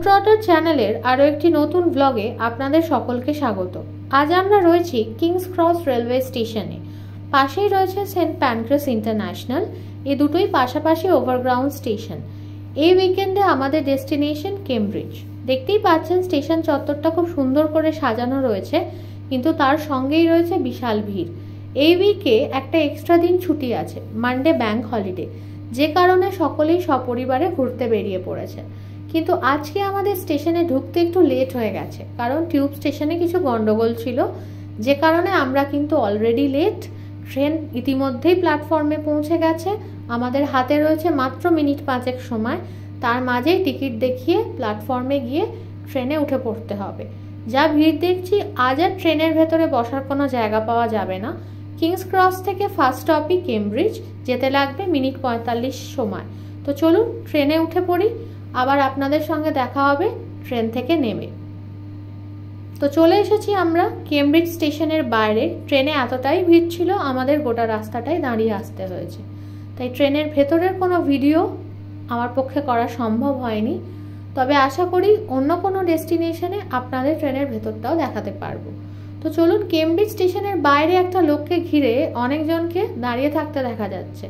গ্লোবট্রটার চ্যানেলের আরও একটি নতুন ব্লগে আপনাদের সকলকে স্বাগত। আজ আমরা রয়েছি কিংস ক্রস রেলওয়ে স্টেশনে। পাশেই রয়েছে সেন্ট প্যানক্রাস ইন্টারন্যাশনাল। এই দুটোই পাশাপাশি ওভারগ্রাউন্ড স্টেশন। এই উইকেন্ডে আমাদের ডেস্টিনেশন কেমব্রিজ। দেখতেই পাচ্ছেন স্টেশন চত্বরটা খুব সুন্দর করে সাজানো রয়েছে, কিন্তু তার সঙ্গেই রয়েছে বিশাল ভিড়। এই উইকে একটা এক্সট্রা দিন ছুটি আছে, মানডে ব্যাংক হলিডে, যে কারণে সকলেই সপরিবারে ঘুরতে বেরিয়ে পড়েছে। কিন্তু আজকে আমাদের স্টেশনে ঢুকতে একটু লেট হয়ে গেছে, কারণ টিউব স্টেশনে কিছু গন্ডগোল ছিল, যে কারণে আমরা কিন্তু অলরেডি লেট। ট্রেন ইতিমধ্যেই প্ল্যাটফর্মে পৌঁছে গেছে। আমাদের হাতে রয়েছে মাত্র মিনিট 5 সময়। তার মাঝেই টিকিট দেখিয়ে প্ল্যাটফর্মে গিয়ে ট্রেনে উঠে পড়তে হবে। যা ভিড় দেখছি, আজ আর ট্রেনের ভেতরে বসার কোনো জায়গা পাওয়া যাবে না। কিংস ক্রস থেকে ফার্স্ট স্টপই কেমব্রিজ, যেতে লাগবে মিনিট 45 সময়। তো চলুন ট্রেনে উঠে পড়ি, আবার আপনাদের সঙ্গে দেখা হবে ট্রেন থেকে নেমে। তো চলে এসেছি আমরা কেমব্রিজ স্টেশনের বাইরে। ট্রেনে এতটাই ভিড় ছিল, আমাদের গোটা রাস্তাটাই দাঁড়িয়ে আসতে হয়েছে। তাই ট্রেনের ভেতরের কোনো ভিডিও আমার পক্ষে করা সম্ভব হয়নি, তবে আশা করি অন্য কোনো ডেস্টিনেশনে আপনাদের ট্রেনের ভেতরটাও দেখাতে পারবো। তো চলুন, কেমব্রিজ স্টেশনের বাইরে একটা লোককে ঘিরে অনেকজনকে দাঁড়িয়ে থাকতে দেখা যাচ্ছে।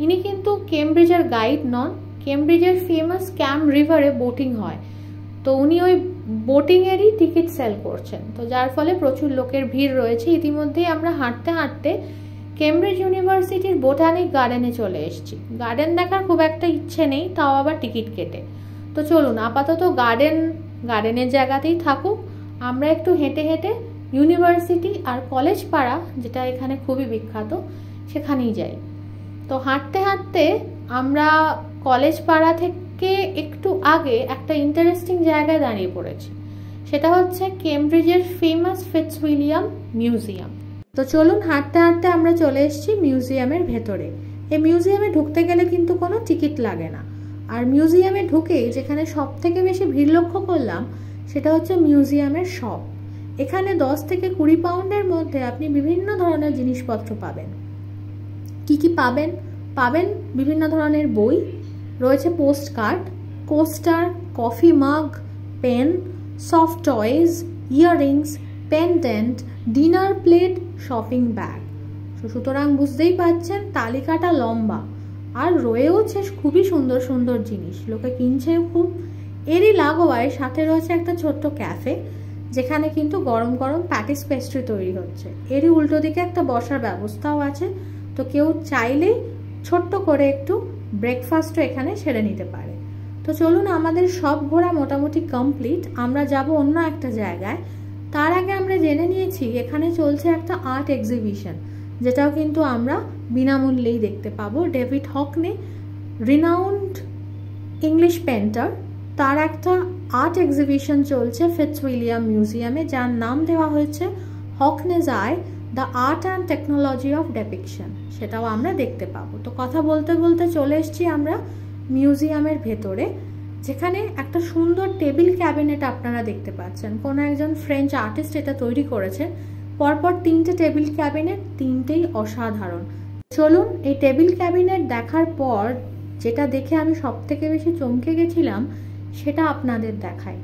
ইনি কিন্তু কেমব্রিজের গাইড নন। কেমব্রিজের ফেমাস ক্যাম রিভারে বোটিং হয়, তো উনি ওই বোটিংয়েরই টিকিট সেল করছেন। তো যার ফলে প্রচুর লোকের ভিড় রয়েছে। ইতিমধ্যেই আমরা হাঁটতে হাঁটতে কেমব্রিজ ইউনিভার্সিটির বোটানিক গার্ডেনে চলে এসেছি। গার্ডেন দেখার খুব একটা ইচ্ছে নেই, তাও আবার টিকিট কেটে। তো চলুন, আপাতত গার্ডেনের জায়গাতেই থাকুক। আমরা একটু হেঁটে হেঁটে ইউনিভার্সিটি আর কলেজ পাড়া, যেটা এখানে খুবই বিখ্যাত, সেখানেই যাই। তো হাঁটতে হাঁটতে আমরা কলেজ পাড়া থেকে একটু আগে একটা ইন্টারেস্টিং জায়গায় দাঁড়িয়ে পড়েছি। সেটা হচ্ছে কেমব্রিজের ফেমাস ফিটজউইলিয়াম মিউজিয়াম। তো চলুন, হাঁটতে হাঁটতে আমরা চলে এসেছি মিউজিয়ামের ভেতরে। এই মিউজিয়ামে ঢুকতে গেলে কিন্তু কোনো টিকিট লাগে না। আর মিউজিয়ামে ঢুকেই যেখানে সব থেকে বেশি ভিড় লক্ষ্য করলাম, সেটা হচ্ছে মিউজিয়ামের শপ। এখানে 10 থেকে 20 পাউন্ডের মধ্যে আপনি বিভিন্ন ধরনের জিনিসপত্র পাবেন। কি কি পাবেন? পাবেন বিভিন্ন ধরনের বই, রয়েছে postcard, coaster, coffee mug, pen, soft toys, earrings, pendant, dinner plate, shopping bag. সুতরাং বুঝতেই পারছেন তালিকাটা লম্বা, আর রয়েওছে খুবই সুন্দর সুন্দর জিনিস, লোকে কিনছেও খুব। এরই লাগোয়ায় সাথে রয়েছে একটা ছোট্ট ক্যাফে, যেখানে কিন্তু গরম গরম প্যাটিস পেস্ট্রি তৈরি হচ্ছে। এরই উল্টো দিকে একটা বসার ব্যবস্থাও আছে, তো কেউ চাইলেই ছোট্ট করে একটু ব্রেকফাস্টও এখানে সেরে নিতে পারে। তো চলুন, আমাদের সব ঘোরা মোটামুটি কমপ্লিট। আমরা যাব অন্য একটা জায়গায়। তার আগে আমরা জেনে নিয়েছি এখানে চলছে একটা আর্ট এক্সিবিশন, যেটাও কিন্তু আমরা বিনামূল্যেই দেখতে পাবো। ডেভিড হকনে, রিনাউন্ড ইংলিশ পেন্টার, তার একটা আর্ট এক্সিবিশন চলছে ফিটজউইলিয়াম মিউজিয়ামে, যার নাম দেওয়া হয়েছে hawkness eye, the art and technology of depiction. সেটাও আমরা দেখতে পাবো। তো কথা বলতে বলতে চলে এসেছি আমরা মিউজিয়ামের ভেতরে, যেখানে একটা সুন্দর টেবিল ক্যাবিনেট আপনারা দেখতে পাচ্ছেন। কোনো একজন ফ্রেঞ্চ আর্টিস্ট এটা তৈরি করেছে। পরপর 3টে টেবিল ক্যাবিনেট, 3টেই অসাধারণ। চলুন, এই টেবিল ক্যাবিনেট দেখার পর যেটা দেখে আমি সব থেকে বেশি চমকে গেছিলাম, সেটা আপনাদের দেখাই।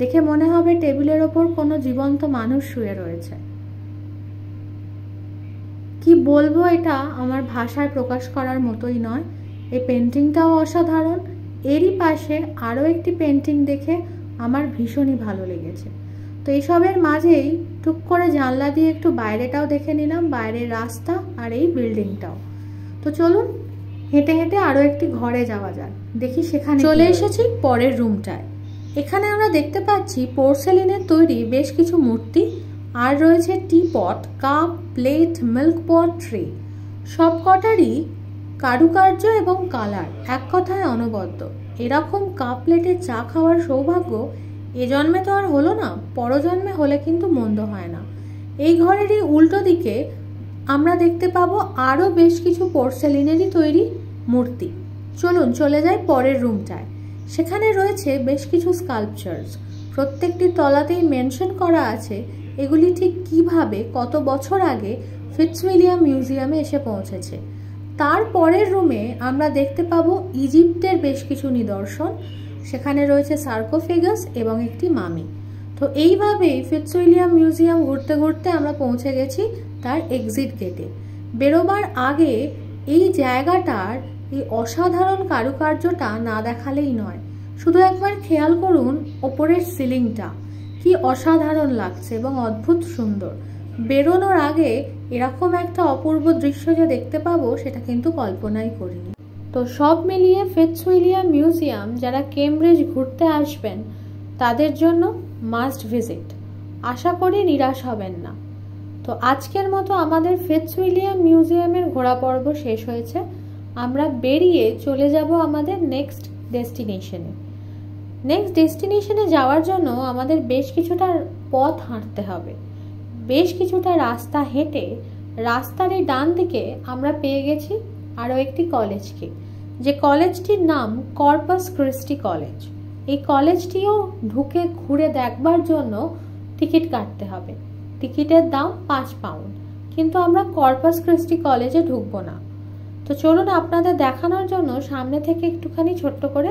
দেখে মনে হবে টেবিলের ওপর কোনো জীবন্ত মানুষ শুয়ে রয়েছে। কি বলবো, এটা আমার ভাষায় প্রকাশ করার মতোই নয়। এই পেন্টিংটাও অসাধারণ। এরই পাশে আরও একটি পেন্টিং দেখে আমার ভীষণই ভালো লেগেছে। তো এইসবের মাঝেই টুক করে জানলা দিয়ে একটু বাইরেটাও দেখে নিলাম, বাইরের রাস্তা আর এই বিল্ডিংটাও। তো চলুন, হেঁটে হেঁটে আরও একটি ঘরে যাওয়া যাক, দেখি সেখানে। চলে এসেছি পরের রুমটায়। এখানে আমরা দেখতে পাচ্ছি পোর্সেলিনের তৈরি বেশ কিছু মূর্তি, আর রয়েছে টিপট, কাপ, প্লেট, মিল্ক পট, ট্রে। সব কটারই কারুকার্য এবং কালার এক কথায় অনবদ্য। এরকম কাপ প্লেটে চা খাওয়ার সৌভাগ্য এ জন্মে তো আর হলো না, পরজন্মে হলে কিন্তু মন্দ হয় না। এই ঘরেরই উল্টো দিকে আমরা দেখতে পাবো আরও বেশ কিছু পোর্সেলিনেরই তৈরি মূর্তি। চলুন চলে যাই পরের রুমটায়। সেখানে রয়েছে বেশ কিছু স্কাল্পচার্স। প্রত্যেকটি তলাতেই মেনশন করা আছে এগুলি ঠিক কিভাবে কত বছর আগে ফিটজউইলিয়াম মিউজিয়ামে এসে পৌঁছেছে। তার পরের রুমে আমরা দেখতে পাবো ইজিপ্টের বেশ কিছু নিদর্শন, সেখানে রয়েছে সার্কোফেগাস এবং একটি মামি। তো এইভাবেই ফিটজউইলিয়াম মিউজিয়াম ঘুরতে ঘুরতে আমরা পৌঁছে গেছি তার এক্সিট গেটে। বেরোবার আগে এই জায়গাটার এই অসাধারণ কারুকার্যটা না দেখালেই নয়। শুধু একবার খেয়াল করুন ওপরের সিলিংটা কি অসাধারণ লাগছে এবং অদ্ভুত সুন্দর। বেরোনোর আগে এরকম একটা অপূর্ব দৃশ্য যে দেখতে পাবো সেটা কিন্তু কল্পনাই করিনি। তো সব মিলিয়ে ফিটজউইলিয়াম মিউজিয়াম যারা কেমব্রিজ ঘুরতে আসবেন তাদের জন্য মাস্ট ভিজিট। আশা করি নিরাশ হবেন না। তো আজকের মতো আমাদের ফিটজউইলিয়াম মিউজিয়ামের ঘোরা পর্ব শেষ হয়েছে। আমরা বেরিয়ে চলে যাব আমাদের নেক্সট ডেস্টিনেশনে যাওয়ার জন্য আমাদের বেশ কিছুটা পথ হাঁটতে হবে। বেশ কিছুটা রাস্তা হেঁটে রাস্তার এই ডান দিকে আমরা পেয়ে গেছি আরও একটি কলেজকে, যে কলেজটির নাম কর্পাস ক্রিস্টি কলেজ। এই কলেজটিও ঢুকে ঘুরে দেখবার জন্য টিকিট কাটতে হবে। টিকিটের দাম 5 পাউন্ড, কিন্তু আমরা কর্পাস ক্রিস্টি কলেজে ঢুকবো না। তো চলুন আপনাদের দেখানোর জন্য সামনে থেকে একটুখানি ছোট্ট করে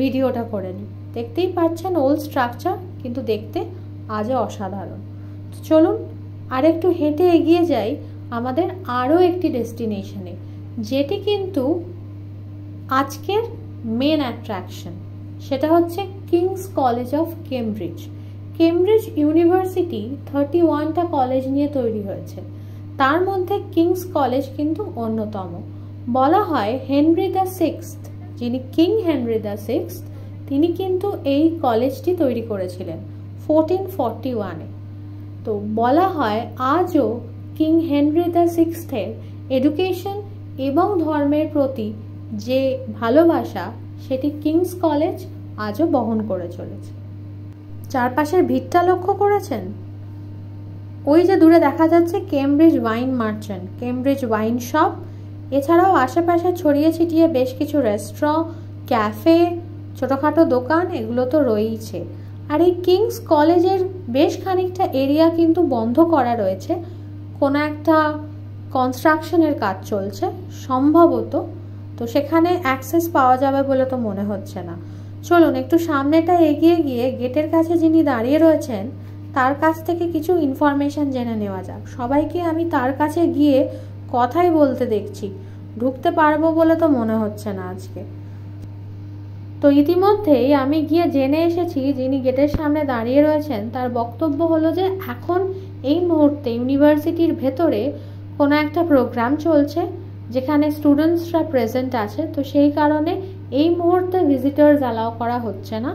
ভিডিওটা করে নিই। দেখতেই পাচ্ছেন ওল্ড স্ট্রাকচার, কিন্তু দেখতে আজও অসাধারণ। তো চলুন আর একটু হেঁটে এগিয়ে যাই আমাদের আরও একটি ডেস্টিনেশনে, যেটি কিন্তু আজকের মেন অ্যাট্রাকশন। সেটা হচ্ছে King's College of Cambridge. Cambridge University 31টা কলেজ নিয়ে তৈরি হয়েছে, তার মধ্যে কিংস কলেজ কিন্তু অন্যতম। বলা হয় হেনরি দ্য সিক্সথ, যিনি কিং হেনরি দ্য সিক্সথ, তিনি কিন্তু এই কলেজটি তৈরি করেছিলেন 1441-এ। তো বলা হয় আজও কিং হেনরি দ্য সিক্সথের এডুকেশন এবং ধর্মের প্রতি যে ভালোবাসা সেটি কিংস কলেজ আজও বহন করে চলেছে। চারপাশের ভিড়টা লক্ষ্য করেছেন? ওই যে দূরে দেখা যাচ্ছে Cambridge wine merchant, Cambridge wine shop. এছাড়াও আশেপাশে ছড়িয়ে ছিটিয়ে বেশ কিছু রেস্টুরেন্ট, ক্যাফে, ছোটোখাটো দোকান এগুলো তো রয়েইছে। আর এই কিংস কলেজের বেশ খানিকটা এরিয়া কিন্তু বন্ধ করা রয়েছে, কোনো একটা কনস্ট্রাকশনের কাজ চলছে সম্ভবত। তো সেখানে অ্যাক্সেস পাওয়া যাবে বলে তো মনে হচ্ছে না। চলুন একটু সামনেটা এগিয়ে গিয়ে গেটের কাছে যিনি দাঁড়িয়ে রয়েছেন তার কাছ থেকে কিছু ইনফরমেশন জেনে নেওয়া যাক। সবাইকে আমি তার কাছে গিয়ে কথাই বলতে দেখছি, ঢুকতে পারবো বলে তো মনে হচ্ছে না আজকে। তো ইতিমধ্যেই আমি গিয়ে জেনে এসেছি যিনি গেটের সামনে দাঁড়িয়ে রয়েছেন তার বক্তব্য হলো যে এখন এই মুহূর্তে ইউনিভার্সিটির ভেতরে কোনো একটা প্রোগ্রাম চলছে যেখানে স্টুডেন্টসরা প্রেজেন্ট আছে। তো সেই কারণে এই মুহূর্তে ভিজিটার্স অ্যালাউ করা হচ্ছে না,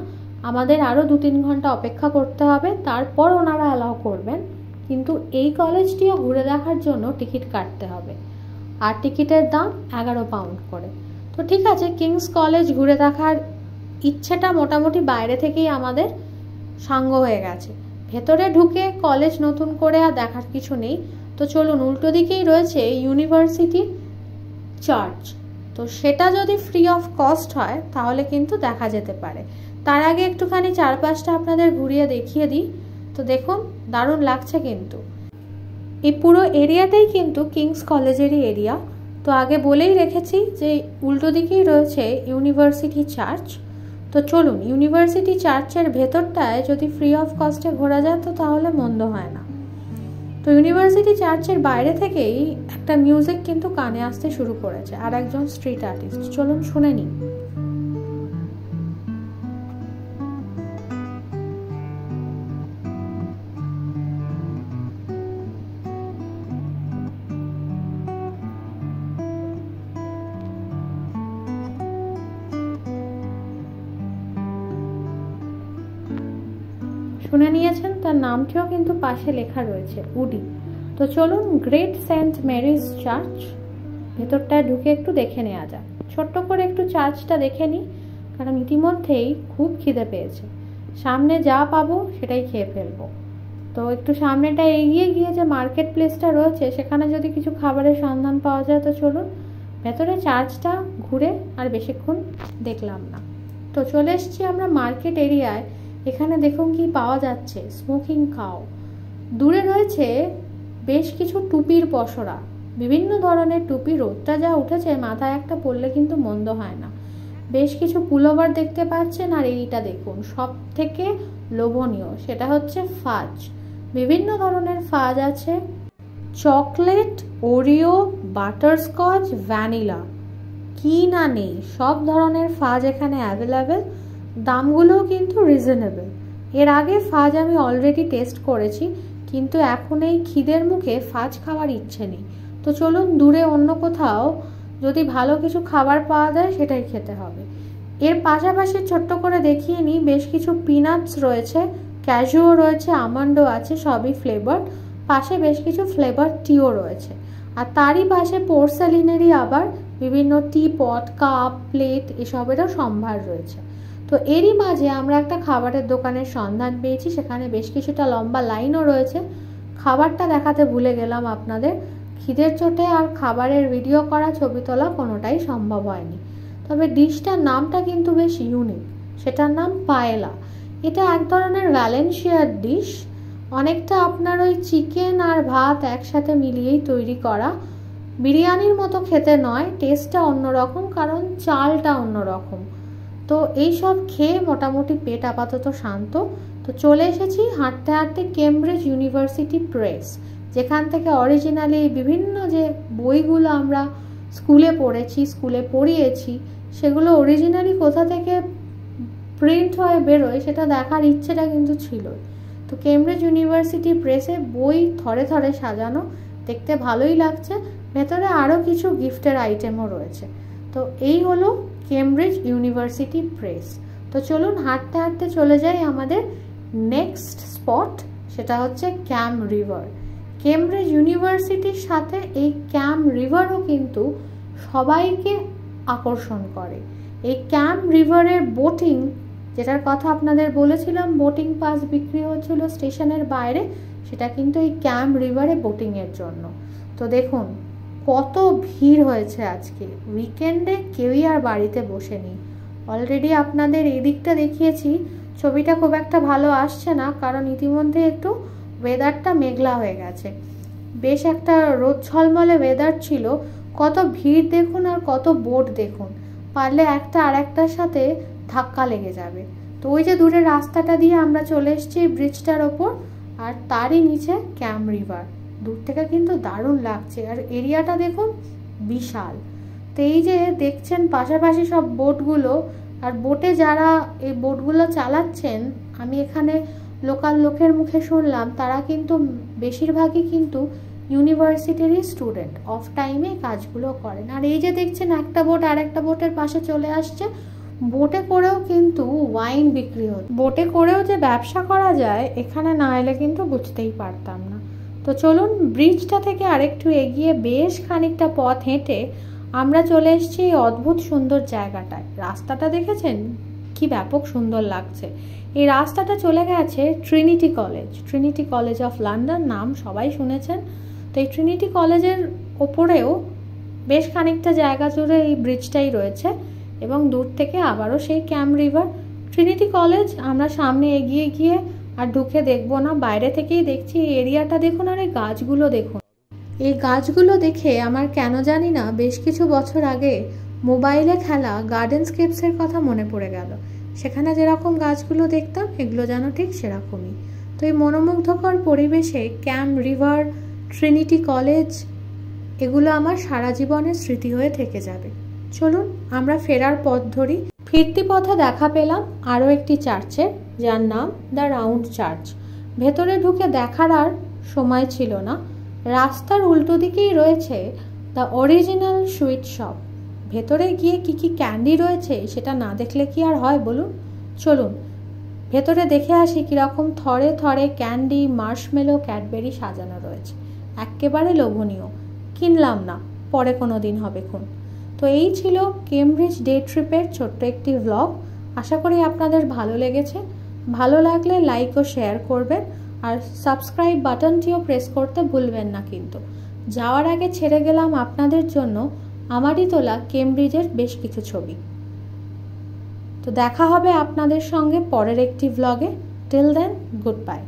আমাদের আরও 2-3 ঘন্টা অপেক্ষা করতে হবে, তারপর ওনারা অ্যালাউ করবেন। কিন্তু এই কলেজটিও ঘুরে দেখার জন্য টিকিট কাটতে হবে, আর টিকিটের দাম 11 পাউন্ড করে। তো ঠিক আছে, কিংস কলেজ ঘুরে দেখার ইচ্ছেটা মোটামুটি বাইরে থেকেই আমাদের সাঙ্গ হয়ে গেছে। ভেতরে ঢুকে কলেজ নতুন করে আর দেখার কিছু নেই। তো চলুন, উল্টো দিকেই রয়েছে ইউনিভার্সিটি চার্চ। তো সেটা যদি ফ্রি অফ কস্ট হয় তাহলে কিন্তু দেখা যেতে পারে। তার আগে একটুখানি চারপাশটা আপনাদের ঘুরিয়ে দেখিয়ে দিই। তো দেখুন, দারুণ লাগছে কিন্তু। এই পুরো এরিয়াটাই কিন্তু কিংস কলেজেরই এরিয়া। তো আগে বলেই রেখেছি যে উল্টো দিকেই রয়েছে ইউনিভার্সিটি চার্চ। তো চলুন, ইউনিভার্সিটি চার্চের ভেতরটায় যদি ফ্রি অফ কস্টে ঘোরা যায় তো তাহলে মন্দ হয় না। তো ইউনিভার্সিটি চার্চের বাইরে থেকেই একটা মিউজিক কিন্তু কানে আসতে শুরু করেছে, আর একজন স্ট্রিট আর্টিস্ট। চলুন শুনে নিই। শুনে নিয়েছেন, তার নামটিও কিন্তু পাশে লেখা রয়েছে, উডি। তো চলুন, গ্রেট সেন্ট মেরিজ চার্চ ভেতরটায় ঢুকে একটু দেখে নেওয়া যাক। ছোট্ট করে একটু চার্চটা দেখে নিই, কারণ ইতিমধ্যেই খুব খিদে পেয়েছে। সামনে যা পাবো সেটাই খেয়ে ফেলবো। তো একটু সামনেটা এগিয়ে গিয়ে যে মার্কেট প্লেসটা রয়েছে সেখানে যদি কিছু খাবারের সন্ধান পাওয়া যায়। তো চলুন, ভেতরে চার্চটা ঘুরে আর বেশিক্ষণ দেখলাম না। তো চলে এসেছি আমরা মার্কেট এরিয়ায়। এখানে দেখুন কি পাওয়া যাচ্ছে, স্মোকিং কাউ। দূরে রয়েছে বেশ কিছু টুপির পসরা, বিভিন্ন ধরনের টুপি। রোদটা যা উঠেছে, মাথায় একটা পরলে কিন্তু মন্দ হয় না। বেশ কিছু পুলোভার দেখতে পাচ্ছেন। আর এইটা দেখুন সব থেকে লোভনীয়, সেটা হচ্ছে ফাজ। বিভিন্ন ধরনের ফাজ আছে, চকলেট, ওরিও, বাটারস্কচ, ভ্যানিলা, কি না নেই, সব ধরনের ফাজ এখানে অ্যাভেলেবেল। দামগুলোও কিন্তু রিজনেবল। এর আগে ফাজ আমি অলরেডি টেস্ট করেছি, কিন্তু এখন এই খিদের মুখে ফাজ খাওয়ার ইচ্ছে নেই। তো চলুন দূরে অন্য কোথাও যদি ভালো কিছু খাবার পাওয়া যায় সেটাই খেতে হবে। এর পাশাপাশি ছোট্ট করে দেখিয়ে নিই, বেশ কিছু পিনাটস রয়েছে, ক্যাজুও রয়েছে, আমন্ডও আছে, সবই ফ্লেভার। পাশে বেশ কিছু ফ্লেভার টিও রয়েছে। আর তারই পাশে পোর্সেলিনেরই আবার বিভিন্ন টি পট, কাপ, প্লেট এসবেরও সম্ভার রয়েছে। তো এরই মাঝে আমরা একটা খাবারের দোকানের সন্ধান পেয়েছি, সেখানে বেশ কিছুটা লম্বা লাইনও রয়েছে। খাবারটা দেখাতে ভুলে গেলাম আপনাদের, খিদের চোটে আর খাবারের ভিডিও করা, ছবি তোলা কোনোটাই সম্ভব হয়নি। তবে ডিশটার নামটা কিন্তু বেশ ইউনিক, সেটার নাম পায়েলা। এটা এক ধরনের ভ্যালেন্সিয়ার ডিশ, অনেকটা আপনার ওই চিকেন আর ভাত একসাথে মিলিয়েই তৈরি করা। বিরিয়ানির মতো খেতে নয়, টেস্টটা অন্যরকম, কারণ চালটা অন্যরকম। তো এইসব খেয়ে মোটামুটি পেট আপাতত শান্ত। তো চলে এসেছি হাঁটতে হাঁটতে কেমব্রিজ ইউনিভার্সিটি প্রেস, যেখান থেকে অরিজিনালি বিভিন্ন যে বইগুলো আমরা স্কুলে পড়েছি, স্কুলে পড়িয়েছি, সেগুলো অরিজিনালি কোথা থেকে প্রিন্ট হয়ে বেরোয় সেটা দেখার ইচ্ছেটা কিন্তু ছিল। তো কেমব্রিজ ইউনিভার্সিটি প্রেসে বই থরে থরে সাজানো, দেখতে ভালোই লাগছে। ভেতরে আরও কিছু গিফটের আইটেমও রয়েছে। তো এই হলো কেমব্রিজ ইউনিভার্সিটি প্রেস। তো চলুন হাঁটতে হাঁটতে চলে যাই আমাদের নেক্সট স্পট, সেটা হচ্ছে ক্যাম রিভার। কেমব্রিজ ইউনিভার্সিটির সাথে এই ক্যাম রিভারও কিন্তু সবাইকে আকর্ষণ করে। এই ক্যাম রিভারের বোটিং, যেটার কথা আপনাদের বলেছিলাম, বোটিং পাস বিক্রি হচ্ছিল স্টেশনের বাইরে, সেটা কিন্তু এই ক্যাম রিভারে বোটিংয়ের জন্য। তো দেখুন কত ভিড় হয়েছে আজকে, উইকেন্ডে কেউই আর বাড়িতে বসে নেই। অলরেডি আপনাদের এই দিকটা দেখিয়েছি, ছবিটা খুব একটা ভালো আসছে না, কারণ ইতিমধ্যে একটু ওয়েদারটা মেঘলা হয়ে গেছে। বেশ একটা রোদ ঝলমলে ওয়েদার ছিল। কত ভিড় দেখুন, আর কত বোট দেখুন, পারলে একটা আর একটার সাথে ধাক্কা লেগে যাবে। তো ওই যে দূরে রাস্তাটা দিয়ে আমরা চলে এসেছি ব্রিজটার ওপর, আর তারই নিচে ক্যাম রিভার। দূর থেকে কিন্তু দারুণ লাগছে, আর এরিয়াটা দেখুন বিশাল। তো এই যে দেখছেন পাশাপাশি সব বোটগুলো, আর বোটে যারা এই বোটগুলো চালাচ্ছেন, আমি এখানে লোকাল লোকের মুখে শুনলাম, তারা কিন্তু বেশিরভাগই কিন্তু ইউনিভার্সিটিরই স্টুডেন্ট, অফ টাইমে কাজগুলো করেন। আর এই যে দেখছেন একটা বোট আর একটা বোটের পাশে চলে আসছে, বোটে করেও কিন্তু ওয়াইন বিক্রি হচ্ছে। বোটে করেও যে ব্যবসা করা যায় এখানে না এলে কিন্তু বুঝতেই পারতাম না। তো চলুন ব্রিজটা থেকে আরেকটু এগিয়ে বেশ খানিকটা পথ হেঁটে আমরা চলে এসেছি এই অদ্ভুত সুন্দর জায়গাটায়। রাস্তাটা দেখেছেন কি ব্যাপক সুন্দর লাগছে। এই রাস্তাটা চলে গেছে Trinity college, Trinity college of London, নাম সবাই শুনেছেন। তো এই ট্রিনিটি কলেজের ওপরেও বেশ খানিকটা জায়গা জুড়ে এই ব্রিজটাই রয়েছে, এবং দূর থেকে আবারও সেই ক্যাম রিভার। ট্রিনিটি কলেজ আমরা সামনে এগিয়ে গিয়ে আর ঢুকে দেখবো না, বাইরে থেকেই দেখছি। এই এরিয়াটা দেখুন, আর এই গাছগুলো দেখুন। এই গাছগুলো দেখে আমার কেন জানি না বেশ কিছু বছর আগে মোবাইলে খেলা গার্ডেনস্কেপসের কথা মনে পড়ে গেল। সেখানে যেরকম গাছগুলো দেখতাম, এগুলো যেন ঠিক সেরকমই। তো এই মনোমুগ্ধকর পরিবেশে ক্যাম রিভার, ট্রিনিটি কলেজ, এগুলো আমার সারা জীবনের স্মৃতি হয়ে থেকে যাবে। চলুন আমরা ফেরার পথ ধরি। ফিরতি পথে দেখা পেলাম আরও একটি চার্চের, যার নাম দ্য রাউন্ড চার্চ। ভেতরে ঢুকে দেখার আর সময় ছিল না। রাস্তার উল্টো দিকেই রয়েছে দ্য অরিজিনাল সুইট শপ। ভেতরে গিয়ে কি কি ক্যান্ডি রয়েছে সেটা না দেখলে কি আর হয় বলুন। চলুন ভেতরে দেখে আসি কীরকম থরে থরে ক্যান্ডি, মার্শমেলো, ক্যাডবেরি সাজানো রয়েছে। একেবারে লোভনীয়। কিনলাম না, পরে কোনো দিন হবে খুন। তো এই ছিল কেমব্রিজ ডে ট্রিপের ছোট্ট একটি ভ্লগ। আশা করি আপনাদের ভালো লেগেছে। ভালো লাগলে লাইক ও শেয়ার করবেন, আর সাবস্ক্রাইব বাটনটিও প্রেস করতে ভুলবেন না কিন্তু। যাওয়ার আগে ছেড়ে গেলাম আপনাদের জন্য আমারই তোলা কেমব্রিজের বেশ কিছু ছবি। তো দেখা হবে আপনাদের সঙ্গে পরের একটি ভ্লগে। Till then, good by.